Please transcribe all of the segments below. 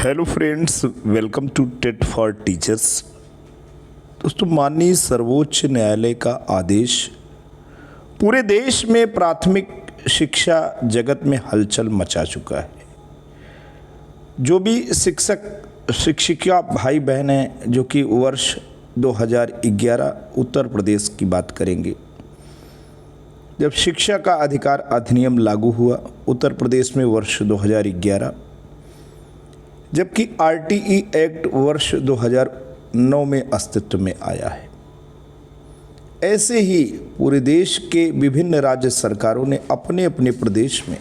Hello friends, welcome to TET for teachers. दोस्तों, माननीय सर्वोच्च न्यायालय का आदेश पूरे देश में प्राथमिक शिक्षा जगत में हलचल मचा चुका है। जो भी शिक्षक शिक्षिका भाई बहन हैं जो कि वर्ष 2011 उत्तर प्रदेश की बात करेंगे, जब शिक्षा का अधिकार अधिनियम लागू हुआ उत्तर प्रदेश में वर्ष 2011, जबकि आरटीई एक्ट वर्ष 2009 में अस्तित्व में आया है। ऐसे ही पूरे देश के विभिन्न राज्य सरकारों ने अपने अपने प्रदेश में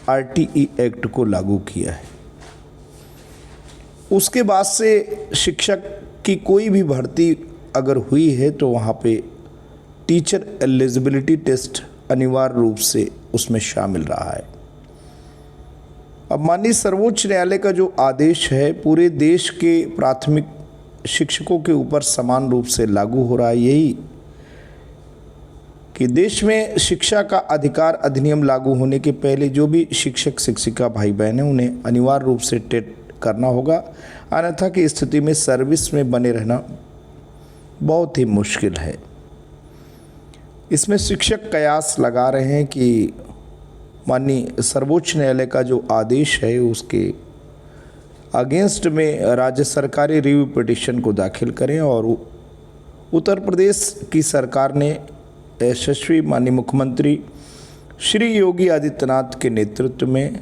आरटीई एक्ट को लागू किया है। उसके बाद से शिक्षक की कोई भी भर्ती अगर हुई है तो वहाँ पे टीचर एलिजिबिलिटी टेस्ट अनिवार्य रूप से उसमें शामिल रहा है। अब माननीय सर्वोच्च न्यायालय का जो आदेश है पूरे देश के प्राथमिक शिक्षकों के ऊपर समान रूप से लागू हो रहा है। यही कि देश में शिक्षा का अधिकार अधिनियम लागू होने के पहले जो भी शिक्षक शिक्षिका भाई बहन हैं उन्हें अनिवार्य रूप से टेट करना होगा, अन्यथा की स्थिति में सर्विस में बने रहना बहुत ही मुश्किल है। इसमें शिक्षक कयास लगा रहे हैं कि माननीय सर्वोच्च न्यायालय का जो आदेश है उसके अगेंस्ट में राज्य सरकारें रिव्यू पिटीशन को दाखिल करें। और उत्तर प्रदेश की सरकार ने यशस्वी माननीय मुख्यमंत्री श्री योगी आदित्यनाथ के नेतृत्व में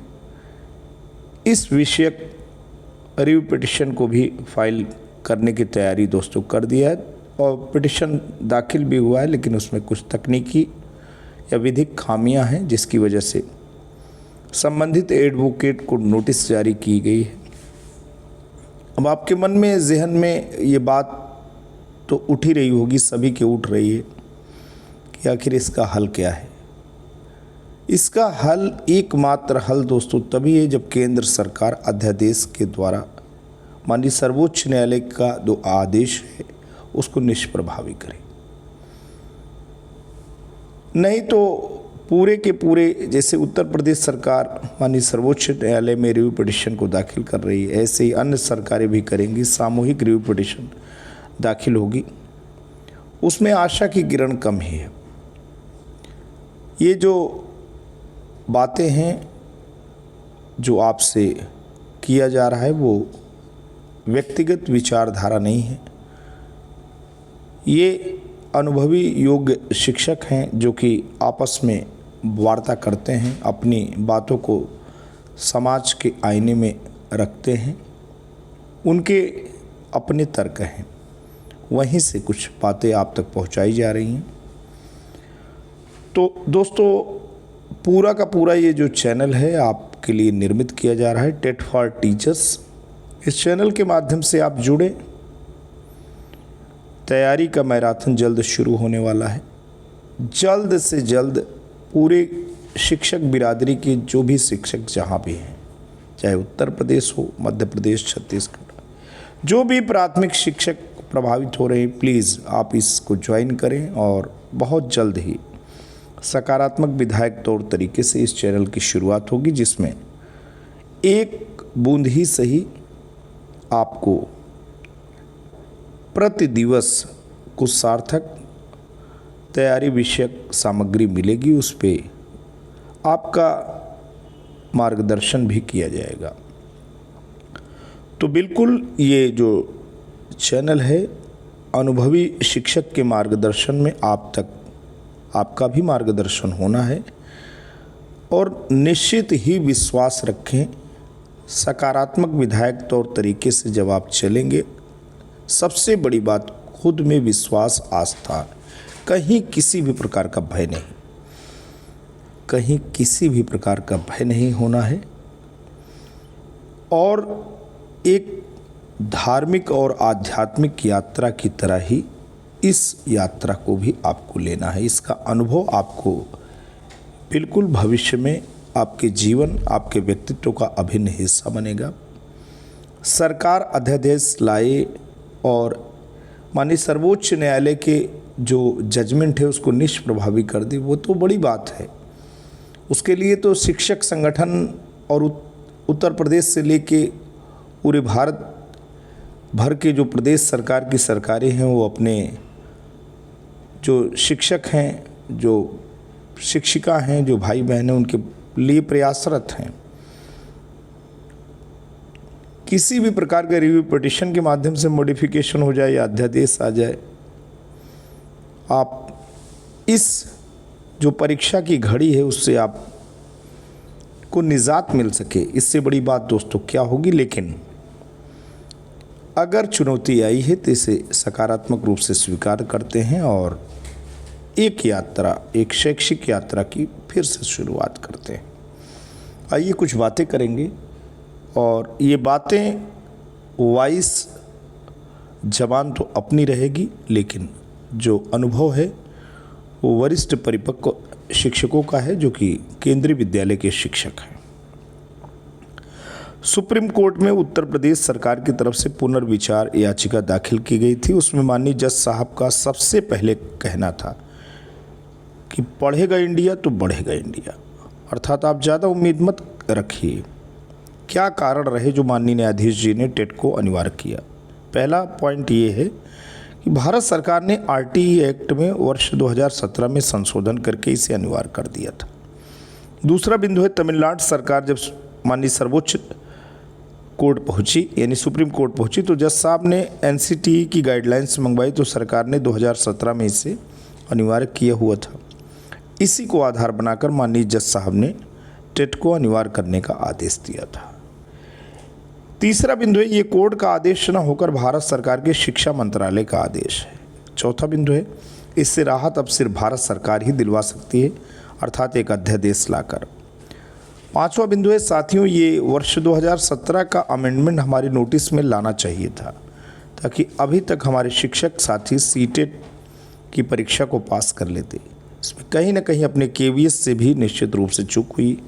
इस विषयक रिव्यू पिटीशन को भी फाइल करने की तैयारी दोस्तों कर दिया है और पिटीशन दाखिल भी हुआ है, लेकिन उसमें कुछ तकनीकी या विधिक खामियां हैं जिसकी वजह से संबंधित एडवोकेट को नोटिस जारी की गई है। अब आपके मन में जहन में ये बात तो उठ ही रही होगी, सभी के उठ रही है कि आखिर इसका हल क्या है। इसका हल एकमात्र हल दोस्तों तभी है जब केंद्र सरकार अध्यादेश के द्वारा माननीय सर्वोच्च न्यायालय का जो आदेश है उसको निष्प्रभावी करे। नहीं तो पूरे के पूरे जैसे उत्तर प्रदेश सरकार माननीय सर्वोच्च न्यायालय में रिव्यू पिटीशन को दाखिल कर रही है, ऐसे ही अन्य सरकारें भी करेंगी, सामूहिक रिव्यू पिटीशन दाखिल होगी। उसमें आशा की किरण कम ही है। ये जो बातें हैं जो आपसे किया जा रहा है वो व्यक्तिगत विचारधारा नहीं है। ये अनुभवी योग्य शिक्षक हैं जो कि आपस में वार्ता करते हैं, अपनी बातों को समाज के आईने में रखते हैं, उनके अपने तर्क हैं, वहीं से कुछ बातें आप तक पहुंचाई जा रही हैं। तो दोस्तों, पूरा का पूरा ये जो चैनल है आपके लिए निर्मित किया जा रहा है टेट फॉर टीचर्स। इस चैनल के माध्यम से आप जुड़े। तैयारी का मैराथन जल्द शुरू होने वाला है। जल्द से जल्द पूरे शिक्षक बिरादरी के जो भी शिक्षक जहाँ भी हैं, चाहे उत्तर प्रदेश हो, मध्य प्रदेश, छत्तीसगढ़, जो भी प्राथमिक शिक्षक प्रभावित हो रहे हैं, प्लीज़ आप इसको ज्वाइन करें और बहुत जल्द ही सकारात्मक विधायक तौर तरीके से इस चैनल की शुरुआत होगी, जिसमें एक बूंद ही सही आपको प्रति दिवस कुछ सार्थक तैयारी विषयक सामग्री मिलेगी। उस पर आपका मार्गदर्शन भी किया जाएगा। तो बिल्कुल ये जो चैनल है अनुभवी शिक्षक के मार्गदर्शन में आप तक आपका भी मार्गदर्शन होना है। और निश्चित ही विश्वास रखें, सकारात्मक विधायक तौर तरीके से जब आप चलेंगे, सबसे बड़ी बात खुद में विश्वास, आस्था, कहीं किसी भी प्रकार का भय नहीं, कहीं किसी भी प्रकार का भय नहीं होना है। और एक धार्मिक और आध्यात्मिक यात्रा की तरह ही इस यात्रा को भी आपको लेना है। इसका अनुभव आपको बिल्कुल भविष्य में आपके जीवन, आपके व्यक्तित्व का अभिन्न हिस्सा बनेगा। सरकार अध्यादेश लाए और माननीय सर्वोच्च न्यायालय के जो जजमेंट है उसको निष्प्रभावी कर दी, वो तो बड़ी बात है। उसके लिए तो शिक्षक संगठन और उत्तर प्रदेश से लेके पूरे भारत भर के जो प्रदेश सरकार की सरकारें हैं वो अपने जो शिक्षक हैं, जो शिक्षिका हैं, जो भाई बहन हैं, उनके लिए प्रयासरत हैं। किसी भी प्रकार के रिव्यू पिटीशन के माध्यम से मॉडिफिकेशन हो जाए या अध्यादेश आ जाए, आप इस जो परीक्षा की घड़ी है उससे आप को निजात मिल सके, इससे बड़ी बात दोस्तों क्या होगी। लेकिन अगर चुनौती आई है तो इसे सकारात्मक रूप से स्वीकार करते हैं और एक यात्रा, एक शैक्षिक यात्रा की फिर से शुरुआत करते हैं। आइए कुछ बातें करेंगे और ये बातें वाइस जबान तो अपनी रहेगी, लेकिन जो अनुभव है वो वरिष्ठ परिपक्व शिक्षकों का है, जो कि केंद्रीय विद्यालय के शिक्षक हैं। सुप्रीम कोर्ट में उत्तर प्रदेश सरकार की तरफ से पुनर्विचार याचिका दाखिल की गई थी। उसमें माननीय जज साहब का सबसे पहले कहना था कि पढ़ेगा इंडिया तो बढ़ेगा इंडिया, अर्थात आप ज़्यादा उम्मीद मत रखिए। क्या कारण रहे जो माननीय न्यायाधीश जी ने टेट को अनिवार्य किया? पहला पॉइंट ये है कि भारत सरकार ने आरटीई एक्ट में वर्ष 2017 में संशोधन करके इसे अनिवार्य कर दिया था। दूसरा बिंदु है तमिलनाडु सरकार जब माननीय सर्वोच्च कोर्ट पहुंची, यानी सुप्रीम कोर्ट पहुंची, तो जज साहब ने एनसीटीई की गाइडलाइंस मंगवाई, तो सरकार ने 2017 में इसे अनिवार्य किया हुआ था। इसी को आधार बनाकर माननीय जज साहब ने टेट को अनिवार्य करने का आदेश दिया था। तीसरा बिंदु है ये कोर्ट का आदेश न होकर भारत सरकार के शिक्षा मंत्रालय का आदेश है। चौथा बिंदु है इससे राहत अब सिर्फ भारत सरकार ही दिलवा सकती है, अर्थात एक अध्यादेश लाकर। पांचवा बिंदु है साथियों, ये वर्ष 2017 का अमेंडमेंट हमारे नोटिस में लाना चाहिए था, ताकि अभी तक हमारे शिक्षक साथी सीटेट की परीक्षा को पास कर लेते। इसमें कहीं ना कहीं अपने केवीएस से भी निश्चित रूप से चूक हुई।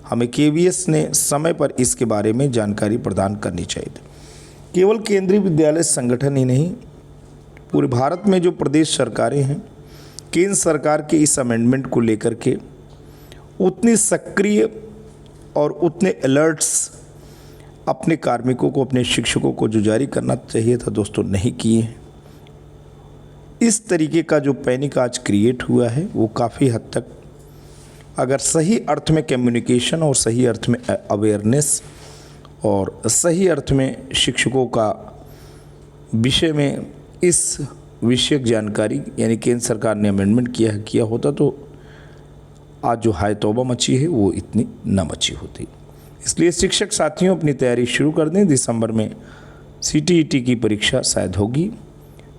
हमें केवीएस ने समय पर इसके बारे में जानकारी प्रदान करनी चाहिए थी। केवल केंद्रीय विद्यालय संगठन ही नहीं, पूरे भारत में जो प्रदेश सरकारें हैं, केंद्र सरकार के इस अमेंडमेंट को लेकर के उतनी सक्रिय और उतने अलर्ट्स अपने कार्मिकों को, अपने शिक्षकों को जो जारी करना चाहिए था दोस्तों, नहीं किए हैं। इस तरीके का जो पैनिक आज क्रिएट हुआ है वो काफ़ी हद तक, अगर सही अर्थ में कम्युनिकेशन और सही अर्थ में अवेयरनेस और सही अर्थ में शिक्षकों का विषय में इस विषयक जानकारी, यानी केंद्र सरकार ने अमेंडमेंट किया होता, तो आज जो हाय तौबा मची है वो इतनी न मची होती। इसलिए शिक्षक साथियों अपनी तैयारी शुरू कर दें। दिसंबर में सीटीईटी की परीक्षा शायद होगी।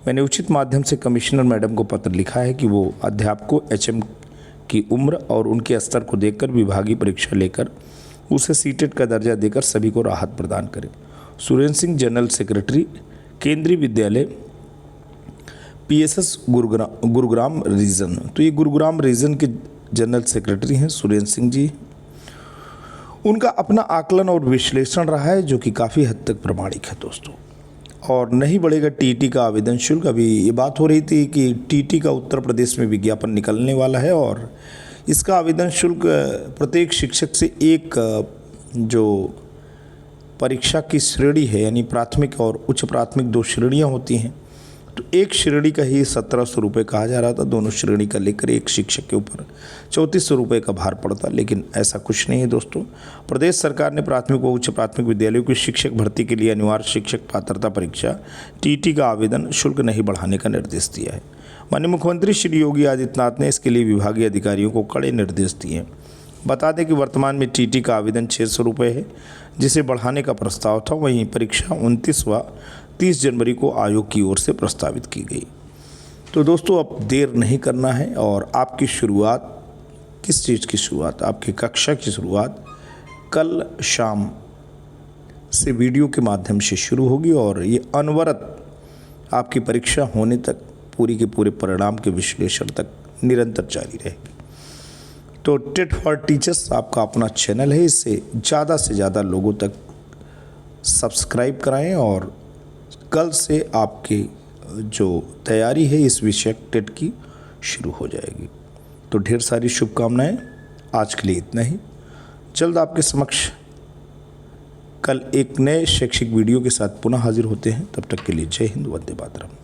मैंने उचित माध्यम से कमिश्नर मैडम को पत्र लिखा है कि वो अध्यापकों एचएम की उम्र और उनके स्तर को देखकर विभागीय परीक्षा लेकर उसे सीटेट का दर्जा देकर सभी को राहत प्रदान करें। सुरेंद्र सिंह, जनरल सेक्रेटरी, केंद्रीय विद्यालय, पीएसएस गुरुग्राम रीजन। तो ये गुरुग्राम रीजन के जनरल सेक्रेटरी हैं सुरेंद्र सिंह जी। उनका अपना आकलन और विश्लेषण रहा है जो कि काफ़ी हद तक प्रमाणिक है दोस्तों। और नहीं बढ़ेगा टीटी का आवेदन शुल्क। अभी ये बात हो रही थी कि टीटी का उत्तर प्रदेश में विज्ञापन निकलने वाला है और इसका आवेदन शुल्क प्रत्येक शिक्षक से एक जो परीक्षा की श्रेणी है, यानी प्राथमिक और उच्च प्राथमिक 2 श्रेणियाँ होती हैं, तो एक श्रेणी का ही 1700 रुपये कहा जा रहा था। दोनों श्रेणी का लेकर एक शिक्षक के ऊपर 3400 रुपये का भार पड़ता, लेकिन ऐसा कुछ नहीं है दोस्तों। प्रदेश सरकार ने प्राथमिक व उच्च प्राथमिक विद्यालयों की शिक्षक भर्ती के लिए अनिवार्य शिक्षक पात्रता परीक्षा टीटी का आवेदन शुल्क नहीं बढ़ाने का निर्देश दिया है। माननीय मुख्यमंत्री श्री योगी आदित्यनाथ ने इसके लिए विभागीय अधिकारियों को कड़े निर्देश दिए हैं। बता दें कि वर्तमान में टीटी का आवेदन 600 रुपये है, जिसे बढ़ाने का प्रस्ताव था। वहीं परीक्षा 29 व 30 जनवरी को आयोग की ओर से प्रस्तावित की गई। तो दोस्तों अब देर नहीं करना है और आपकी शुरुआत, किस चीज़ की शुरुआत? आपकी कक्षा की शुरुआत कल शाम से वीडियो के माध्यम से शुरू होगी और ये अनवरत आपकी परीक्षा होने तक, पूरी के पूरे परिणाम के विश्लेषण तक निरंतर जारी रहेगी। तो टेट फॉर टीचर्स आपका अपना चैनल है, इसे ज़्यादा से ज़्यादा लोगों तक सब्सक्राइब कराएं और कल से आपकी जो तैयारी है इस विषय टेट की शुरू हो जाएगी। तो ढेर सारी शुभकामनाएं। आज के लिए इतना ही। जल्द आपके समक्ष कल एक नए शैक्षिक वीडियो के साथ पुनः हाजिर होते हैं। तब तक के लिए जय हिंद, वंदे मातरम।